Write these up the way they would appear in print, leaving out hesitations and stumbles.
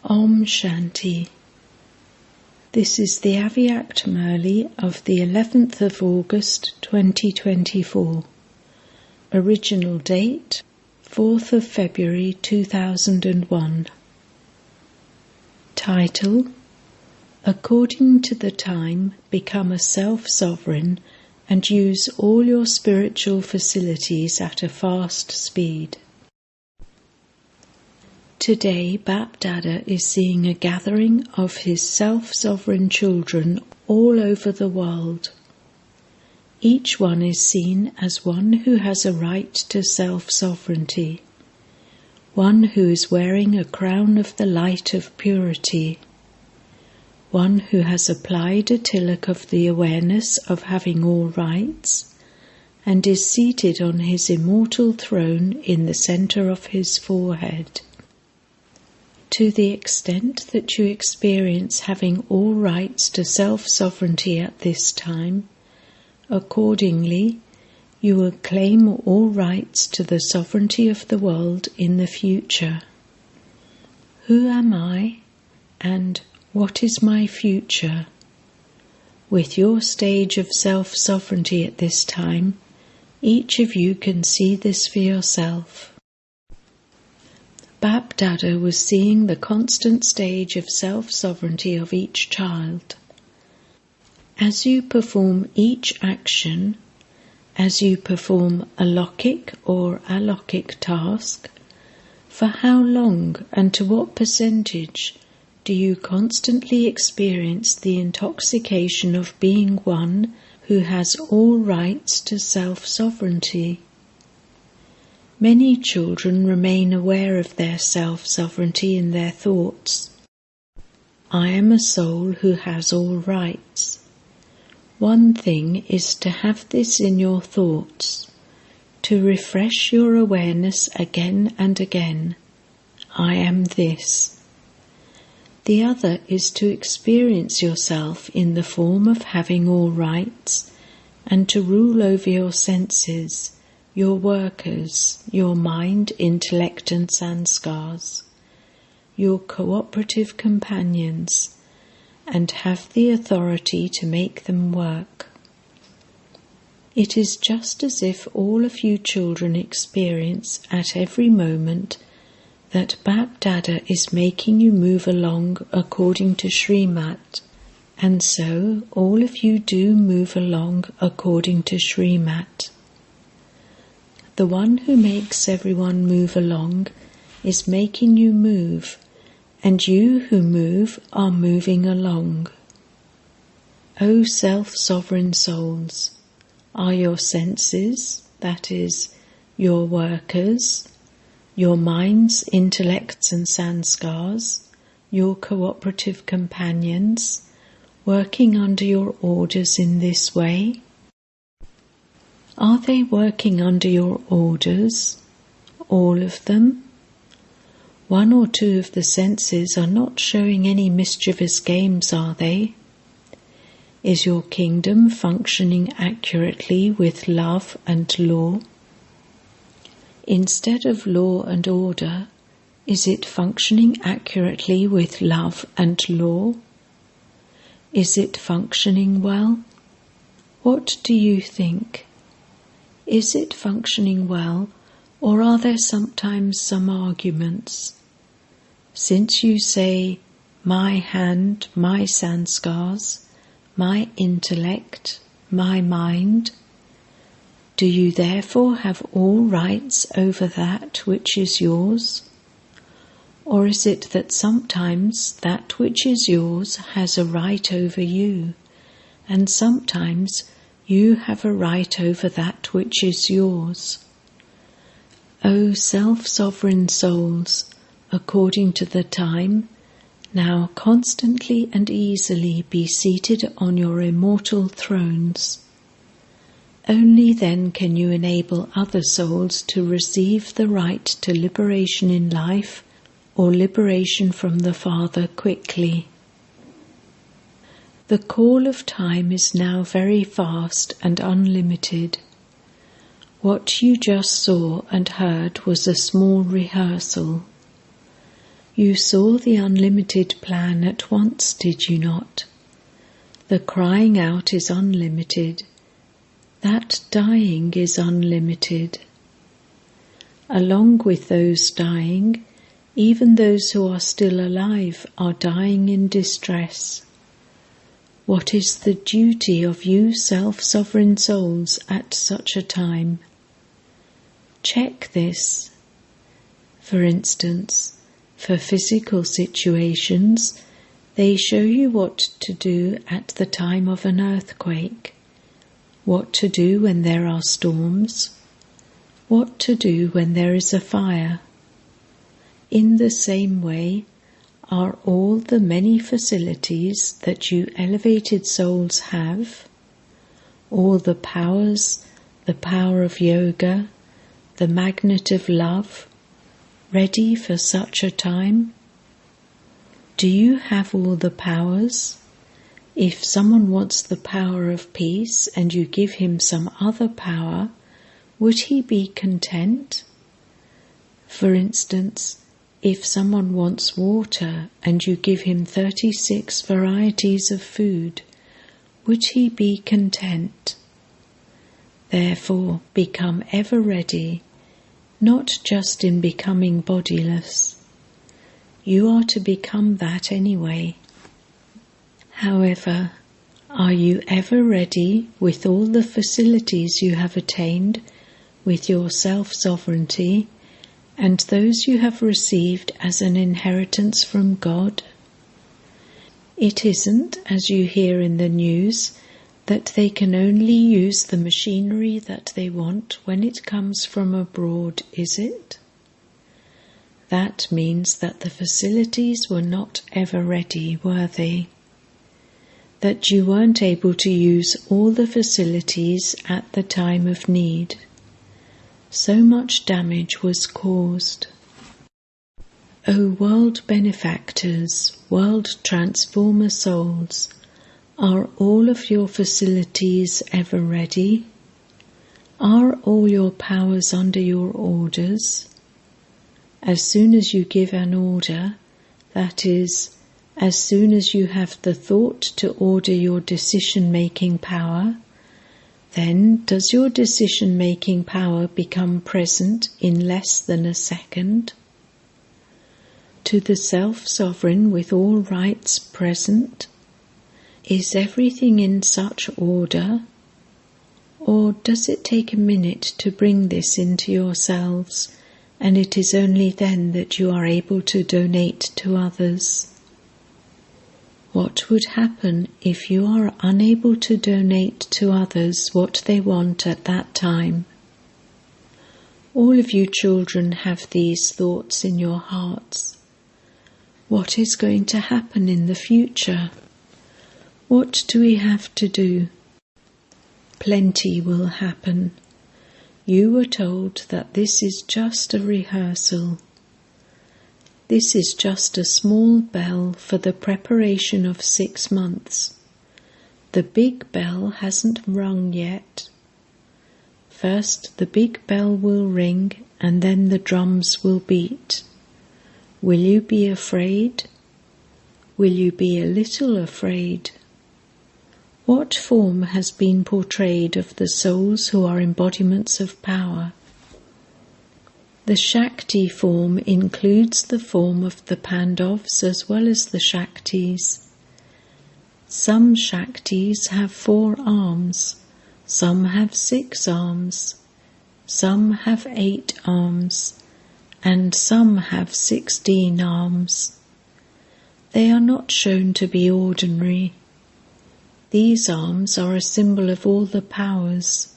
Om Shanti. This is the Avyact Murli of the 11th of August 2024. Original date 4th of February 2001. Title: According to the time, become a self-sovereign and use all your spiritual facilities at a fast speed. Today, Bap Dada is seeing a gathering of his self-sovereign children all over the world. Each one is seen as one who has a right to self-sovereignty, one who is wearing a crown of the light of purity, one who has applied a tilak of the awareness of having all rights, and is seated on his immortal throne in the center of his forehead. To the extent that you experience having all rights to self-sovereignty at this time, accordingly, you will claim all rights to the sovereignty of the world in the future. Who am I, and what is my future? With your stage of self-sovereignty at this time, each of you can see this for yourself. Bap Dada was seeing the constant stage of self-sovereignty of each child. As you perform each action, as you perform a lokik or alokik task, for how long and to what percentage do you constantly experience the intoxication of being one who has all rights to self-sovereignty? Many children remain aware of their self-sovereignty in their thoughts. I am a soul who has all rights. One thing is to have this in your thoughts, to refresh your awareness again and again. I am this. The other is to experience yourself in the form of having all rights and to rule over your senses, your workers, your mind, intellect and sanskars, your cooperative companions, and have the authority to make them work. It is just as if all of you children experience at every moment that Bap Dada is making you move along according to Srimat, and so all of you do move along according to Srimat. The one who makes everyone move along is making you move, and you who move are moving along. O self-sovereign souls, are your senses, that is, your workers, your minds, intellects and sanskars, your cooperative companions, working under your orders in this way? Are they working under your orders, all of them? One or two of the senses are not showing any mischievous games, are they? Is your kingdom functioning accurately with love and law? Instead of law and order, is it functioning accurately with love and law? Is it functioning well? What do you think? Is it functioning well, or are there sometimes some arguments? Since you say, my hand, my sanskars, my intellect, my mind, do you therefore have all rights over that which is yours? Or is it that sometimes that which is yours has a right over you, and sometimes you have a right over that which is yours? O self-sovereign souls, according to the time, now constantly and easily be seated on your immortal thrones. Only then can you enable other souls to receive the right to liberation in life or liberation from the Father quickly. The call of time is now very fast and unlimited. What you just saw and heard was a small rehearsal. You saw the unlimited plan at once, did you not? The crying out is unlimited. That dying is unlimited. Along with those dying, even those who are still alive are dying in distress. What is the duty of you self-sovereign souls at such a time? Check this. For instance, for physical situations, they show you what to do at the time of an earthquake, what to do when there are storms, what to do when there is a fire. In the same way, are all the many facilities that you elevated souls have, all the powers, the power of yoga, the magnet of love, ready for such a time? Do you have all the powers? If someone wants the power of peace and you give him some other power, would he be content? For instance, if someone wants water and you give him 36 varieties of food, would he be content? Therefore, become ever ready, not just in becoming bodiless. You are to become that anyway. However, are you ever ready with all the facilities you have attained, with your self-sovereignty, and those you have received as an inheritance from God? It isn't, as you hear in the news, that they can only use the machinery that they want when it comes from abroad, is it? That means that the facilities were not ever ready, were they? That you weren't able to use all the facilities at the time of need. So much damage was caused. O world benefactors, world transformer souls, are all of your facilities ever ready? Are all your powers under your orders? As soon as you give an order, that is, as soon as you have the thought to order your decision-making power, then does your decision-making power become present in less than a second? To the self-sovereign with all rights present, is everything in such order? Or does it take a minute to bring this into yourselves, and it is only then that you are able to donate to others? What would happen if you are unable to donate to others what they want at that time? All of you children have these thoughts in your hearts. What is going to happen in the future? What do we have to do? Plenty will happen. You were told that this is just a rehearsal. This is just a small bell for the preparation of 6 months. The big bell hasn't rung yet. First the big bell will ring and then the drums will beat. Will you be afraid? Will you be a little afraid? What form has been portrayed of the souls who are embodiments of power? The Shakti form includes the form of the Pandavas as well as the Shaktis. Some Shaktis have 4 arms, some have 6 arms, some have 8 arms, and some have 16 arms. They are not shown to be ordinary. These arms are a symbol of all the powers.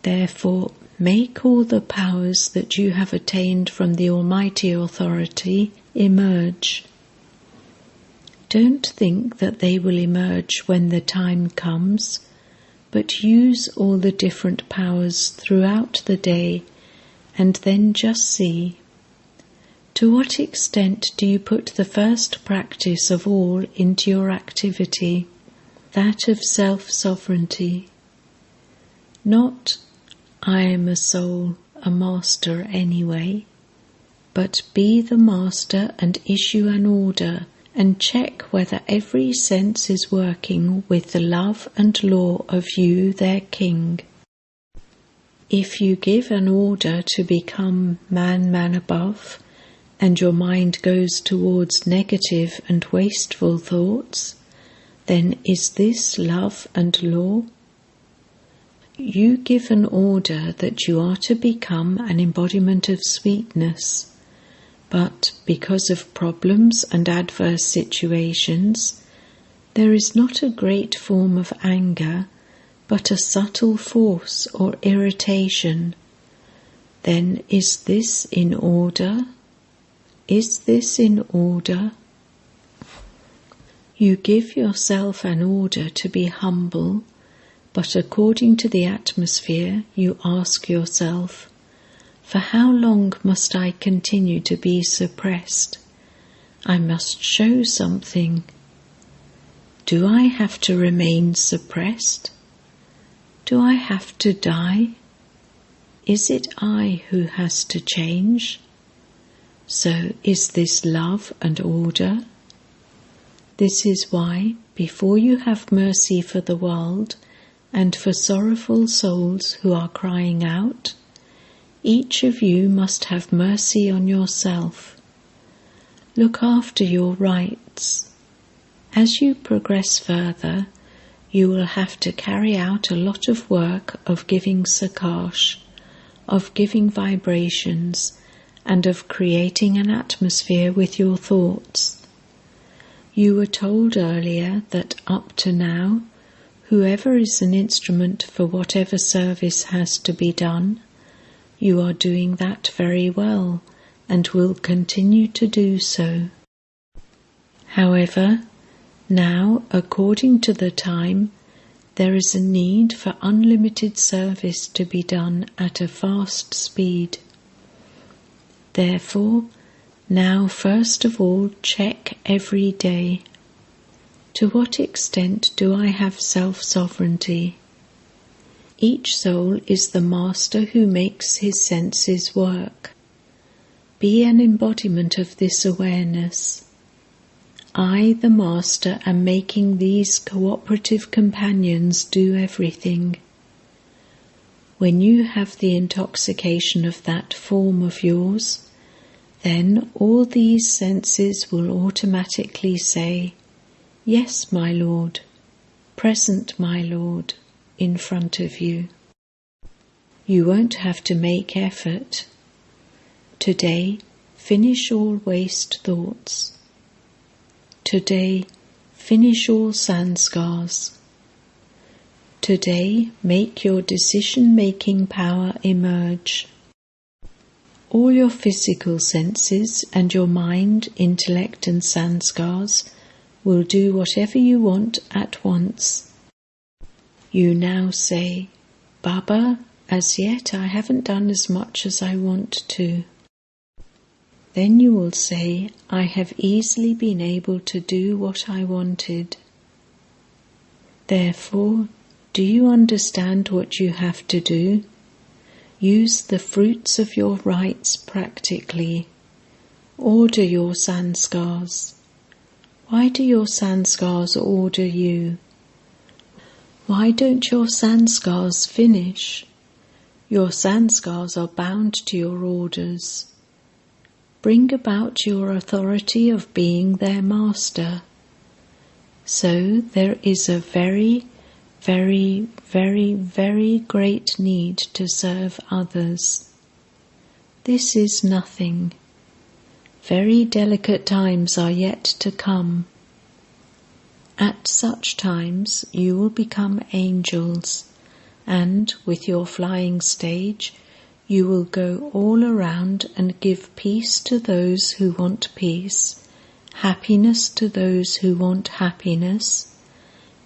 Therefore, make all the powers that you have attained from the Almighty Authority emerge. Don't think that they will emerge when the time comes, but use all the different powers throughout the day and then just see. To what extent do you put the first practice of all into your activity, that of self-sovereignty? Not, I am a soul, a master anyway. but be the master and issue an order, and check whether every sense is working with the love and law of you, their king. If you give an order to become man above, and your mind goes towards negative and wasteful thoughts, then is this love and law? You give an order that you are to become an embodiment of sweetness, but because of problems and adverse situations, there is not a great form of anger, but a subtle force or irritation. Then is this in order? Is this in order? You give yourself an order to be humble, but according to the atmosphere you ask yourself, for how long must I continue to be suppressed? I must show something. Do I have to remain suppressed? Do I have to die? Is it I who has to change? So is this love and order? This is why, before you have mercy for the world and for sorrowful souls who are crying out, each of you must have mercy on yourself. Look after your rights. As you progress further, you will have to carry out a lot of work of giving sakash, of giving vibrations, and of creating an atmosphere with your thoughts. You were told earlier that up to now, whoever is an instrument for whatever service has to be done, you are doing that very well and will continue to do so. However, now, according to the time, there is a need for unlimited service to be done at a fast speed. Therefore, now first of all check every day. To what extent do I have self-sovereignty? Each soul is the master who makes his senses work. Be an embodiment of this awareness. I, the master, am making these cooperative companions do everything. When you have the intoxication of that form of yours, then all these senses will automatically say, "Yes, my Lord, present, my Lord," in front of you. You won't have to make effort. Today, finish all waste thoughts. Today, finish all sanskars. Today, make your decision-making power emerge. All your physical senses and your mind, intellect and sanskars will do whatever you want at once. You now say, "Baba, as yet I haven't done as much as I want to." Then you will say, "I have easily been able to do what I wanted." Therefore, do you understand what you have to do? Use the fruits of your rights practically. Order your sanskars. Why do your sanskars order you? Why don't your sanskars finish? Your sanskars are bound to your orders. Bring about your authority of being their master. So there is a very, very, very, very great need to serve others. This is nothing. Very delicate times are yet to come. At such times you will become angels, and with your flying stage you will go all around and give peace to those who want peace, happiness to those who want happiness,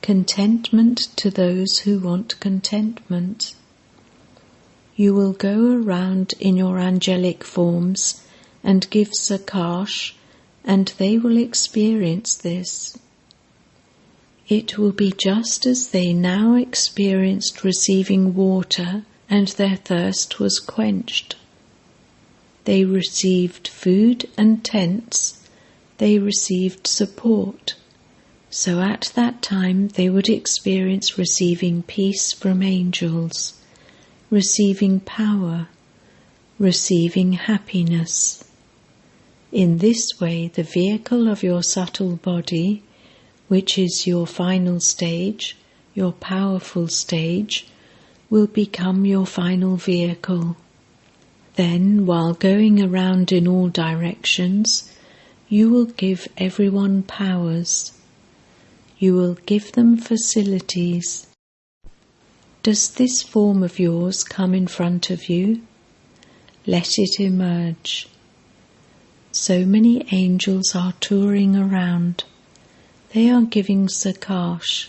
contentment to those who want contentment. You will go around in your angelic forms and give sakash, and they will experience this. It will be just as they now experienced receiving water and their thirst was quenched. they received food and tents, they received support. So at that time they would experience receiving peace from angels, receiving power, receiving happiness. In this way, the vehicle of your subtle body, which is your final stage, your powerful stage, will become your final vehicle. Then, while going around in all directions, you will give everyone powers. You will give them facilities. Does this form of yours come in front of you? Let it emerge. So many angels are touring around. They are giving Sakash.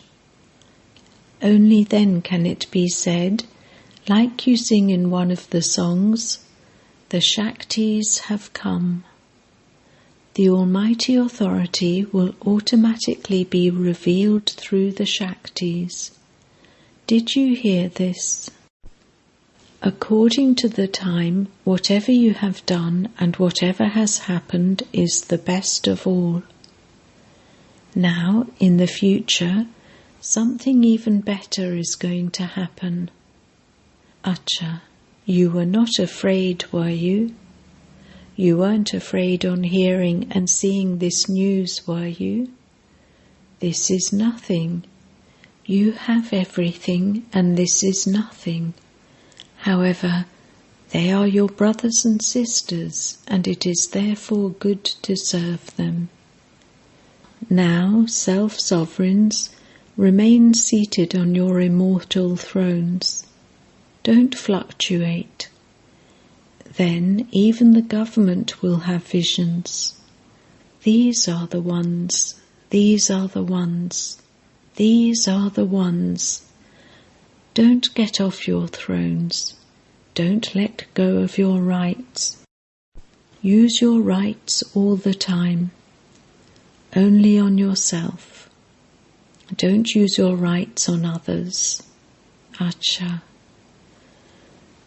Only then can it be said, like you sing in one of the songs, the Shaktis have come. The Almighty Authority will automatically be revealed through the Shaktis. Did you hear this? According to the time, whatever you have done and whatever has happened is the best of all. Now, in the future, something even better is going to happen. Acha, you were not afraid, were you? You weren't afraid on hearing and seeing this news, were you? This is nothing. You have everything, and this is nothing. However, they are your brothers and sisters, and it is therefore good to serve them. Now, self-sovereigns, remain seated on your immortal thrones. Don't fluctuate. Then even the government will have visions. These are the ones, these are the ones, these are the ones. Don't get off your thrones. Don't let go of your rights. Use your rights all the time. Only on yourself. Don't use your rights on others. Acha.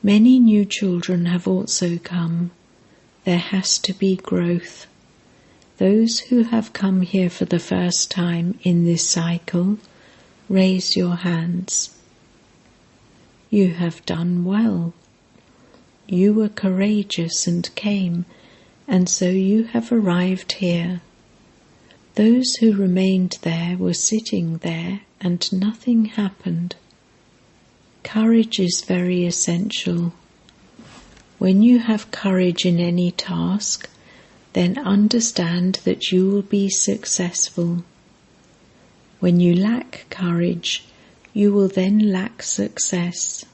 Many new children have also come. There has to be growth. Those who have come here for the first time in this cycle, raise your hands. You have done well. You were courageous and came, and so you have arrived here. Those who remained there were sitting there and nothing happened. Courage is very essential. When you have courage in any task, then understand that you will be successful. When you lack courage, you will then lack success.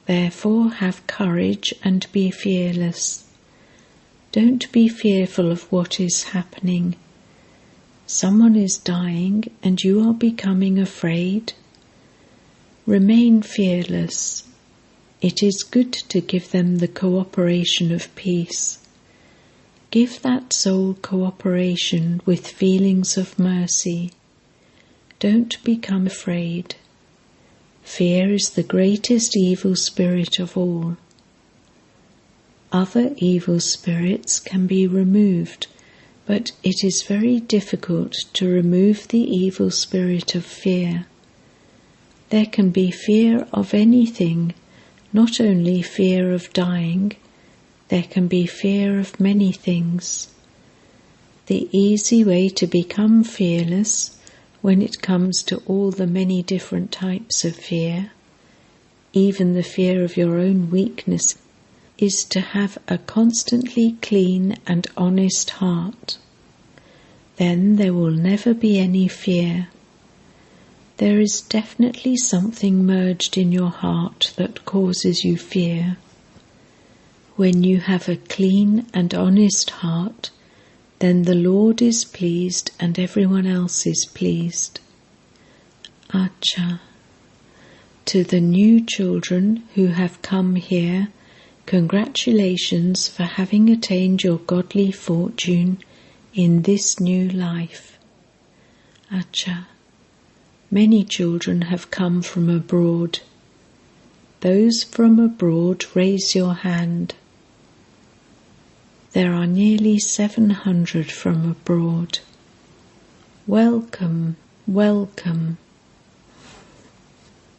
Therefore, have courage and be fearless. Don't be fearful of what is happening. Someone is dying and you are becoming afraid. Remain fearless. It is good to give them the cooperation of peace. Give that soul cooperation with feelings of mercy. Don't become afraid. Fear is the greatest evil spirit of all. Other evil spirits can be removed, but it is very difficult to remove the evil spirit of fear. There can be fear of anything, not only fear of dying, there can be fear of many things. The easy way to become fearless when it comes to all the many different types of fear, even the fear of your own weakness, is to have a constantly clean and honest heart. Then there will never be any fear. There is definitely something merged in your heart that causes you fear. When you have a clean and honest heart, then the Lord is pleased and everyone else is pleased. Acha. To the new children who have come here, congratulations for having attained your godly fortune in this new life. Acha. Many children have come from abroad. Those from abroad, raise your hand. There are nearly 700 from abroad. Welcome, welcome.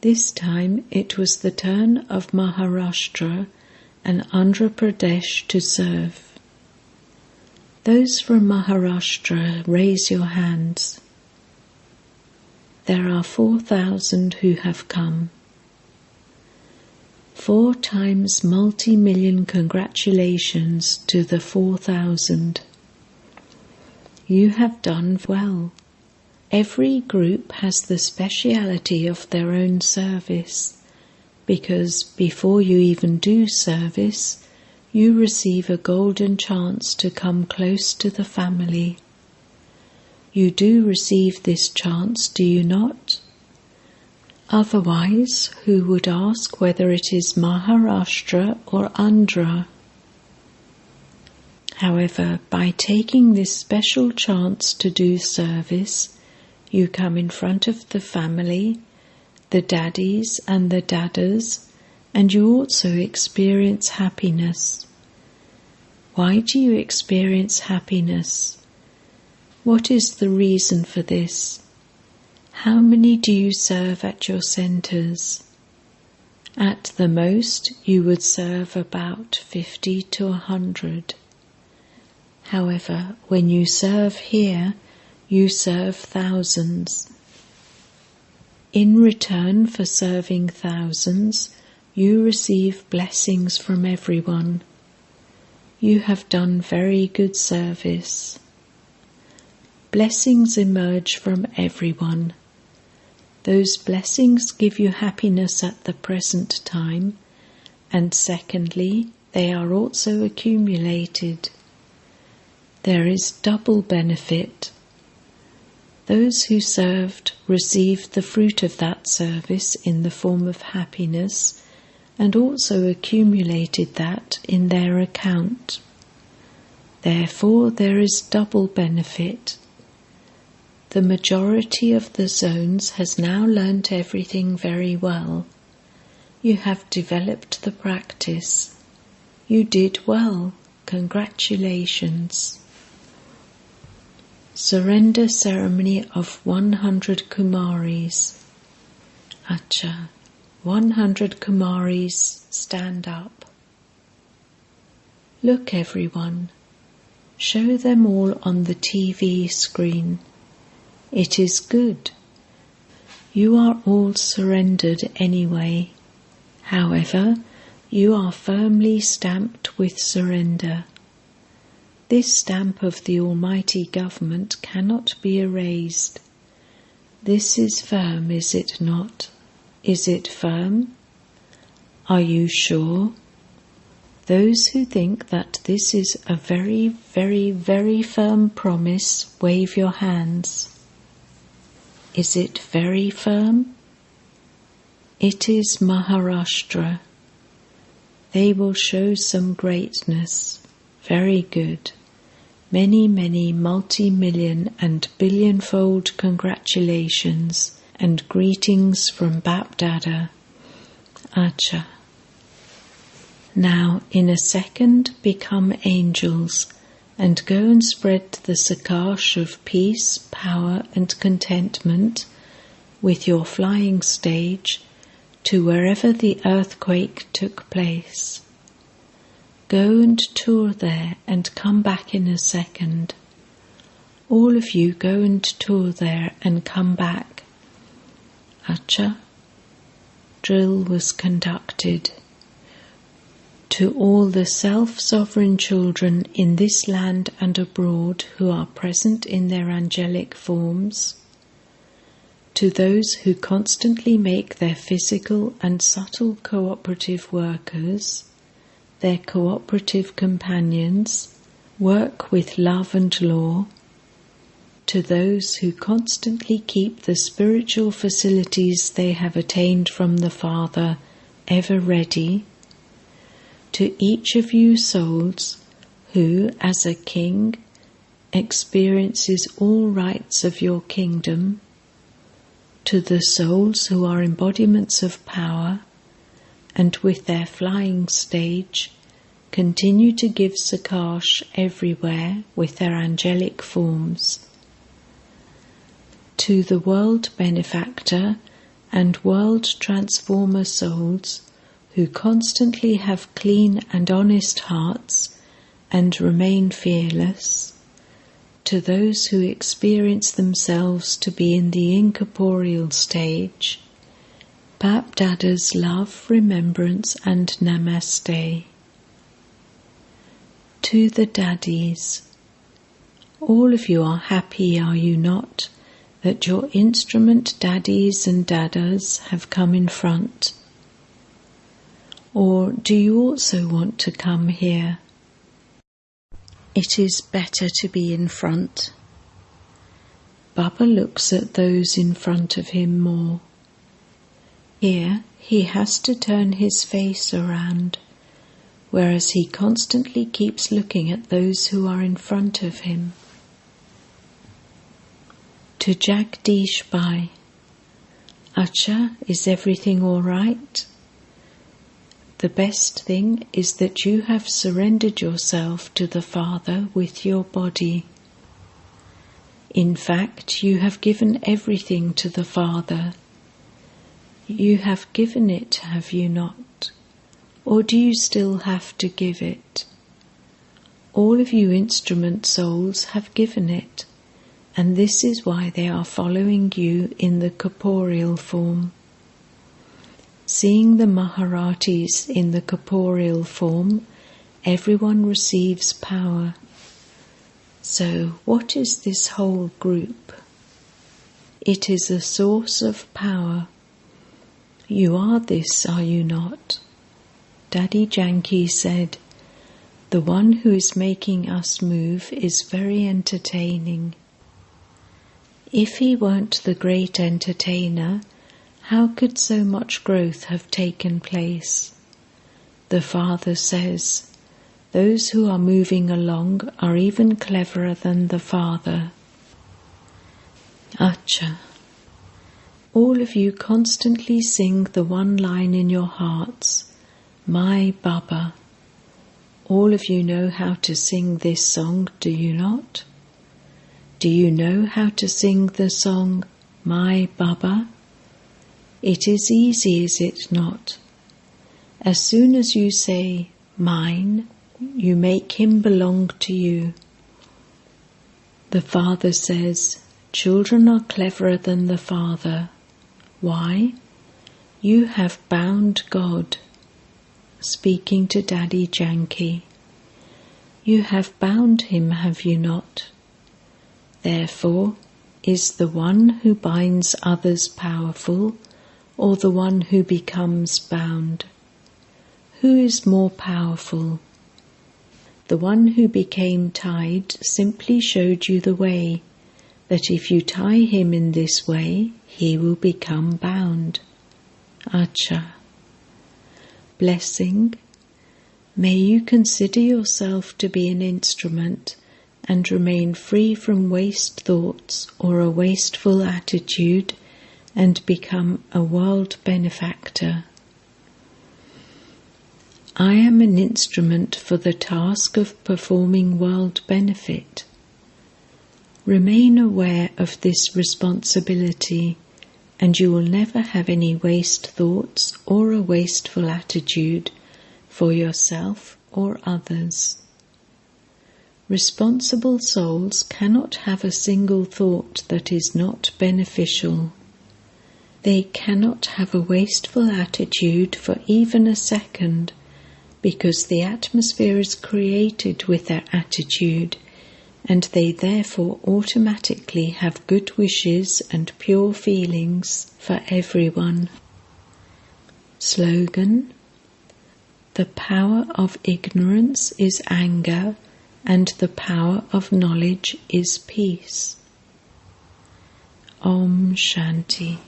This time it was the turn of Maharashtra and Andhra Pradesh to serve. Those from Maharashtra, raise your hands. There are 4,000 who have come. 4 times multi-million congratulations to the 4,000. You have done well. Every group has the speciality of their own service, because before you even do service, you receive a golden chance to come close to the family. You do receive this chance, do you not? Otherwise, who would ask whether it is Maharashtra or Andhra? However, by taking this special chance to do service, you come in front of the family, the daddies and the dadas, and you also experience happiness. Why do you experience happiness? What is the reason for this? How many do you serve at your centres? At the most, you would serve about 50 to 100. However, when you serve here, you serve thousands. In return for serving thousands, you receive blessings from everyone. You have done very good service. Blessings emerge from everyone. Those blessings give you happiness at the present time, and secondly, they are also accumulated. There is double benefit. Those who served received the fruit of that service in the form of happiness, and also accumulated that in their account. Therefore, there is double benefit. The majority of the zones has now learnt everything very well. You have developed the practice. You did well. Congratulations. Surrender ceremony of 100 Kumaris. Acha. 100 Kumaris, stand up. Look, everyone. Show them all on the TV screen. It is good. You are all surrendered anyway. However, you are firmly stamped with surrender. This stamp of the Almighty Government cannot be erased. This is firm, is it not? Is it firm? Are you sure? Those who think that this is a very, very, very firm promise, wave your hands. Is it very firm? It is Maharashtra. They will show some greatness. Very good. Many, many multi-million and billion-fold congratulations and greetings from Bap Dada. Acha. Now, in a second, become angels and go and spread the sakash of peace, power and contentment with your flying stage to wherever the earthquake took place. Go and tour there and come back in a second. All of you go and tour there and come back. Acha. Drill was conducted. To all the self-sovereign children in this land and abroad who are present in their angelic forms, to those who constantly make their physical and subtle cooperative workers, their cooperative companions, work with love and law, to those who constantly keep the spiritual facilities they have attained from the Father ever ready, to each of you souls who, as a king, experiences all rights of your kingdom, to the souls who are embodiments of power, and with their flying stage continue to give Sakash everywhere with their angelic forms. To the world benefactor and world transformer souls who constantly have clean and honest hearts and remain fearless, to those who experience themselves to be in the incorporeal stage, Bap Dada's love, remembrance and namaste. To the daddies, all of you are happy, are you not, that your instrument daddies and dadas have come in front? Or do you also want to come here? It is better to be in front. Baba looks at those in front of him more. Here he has to turn his face around, whereas he constantly keeps looking at those who are in front of him. To Jagdish Bhai, Acha, is everything all right? The best thing is that you have surrendered yourself to the Father with your body. In fact, you have given everything to the Father. You have given it, have you not? Or do you still have to give it? All of you instrument souls have given it, and this is why they are following you in the corporeal form. Seeing the Maharatis in the corporeal form, everyone receives power. So, what is this whole group? It is a source of power. You are this, are you not? Daddy Janki said, "The one who is making us move is very entertaining." If he weren't the great entertainer, how could so much growth have taken place? The Father says, those who are moving along are even cleverer than the Father. Acha. All of you constantly sing the one line in your hearts, My Baba. All of you know how to sing this song, do you not? Do you know how to sing the song, My Baba? It is easy, is it not? As soon as you say, mine, you make him belong to you. The Father says, children are cleverer than the Father. Why? You have bound God. Speaking to Daddy Janki. You have bound him, have you not? Therefore, is the one who binds others powerful, or the one who becomes bound? Who is more powerful? The one who became tied simply showed you the way, that if you tie him in this way, he will become bound. Acha. Blessing. May you consider yourself to be an instrument and remain free from waste thoughts or a wasteful attitude and become a world benefactor. I am an instrument for the task of performing world benefit. Remain aware of this responsibility, and you will never have any waste thoughts or a wasteful attitude for yourself or others. Responsible souls cannot have a single thought that is not beneficial. They cannot have a wasteful attitude for even a second, because the atmosphere is created with their attitude, and they therefore automatically have good wishes and pure feelings for everyone. Slogan: the power of ignorance is anger, and the power of knowledge is peace. Om Shanti.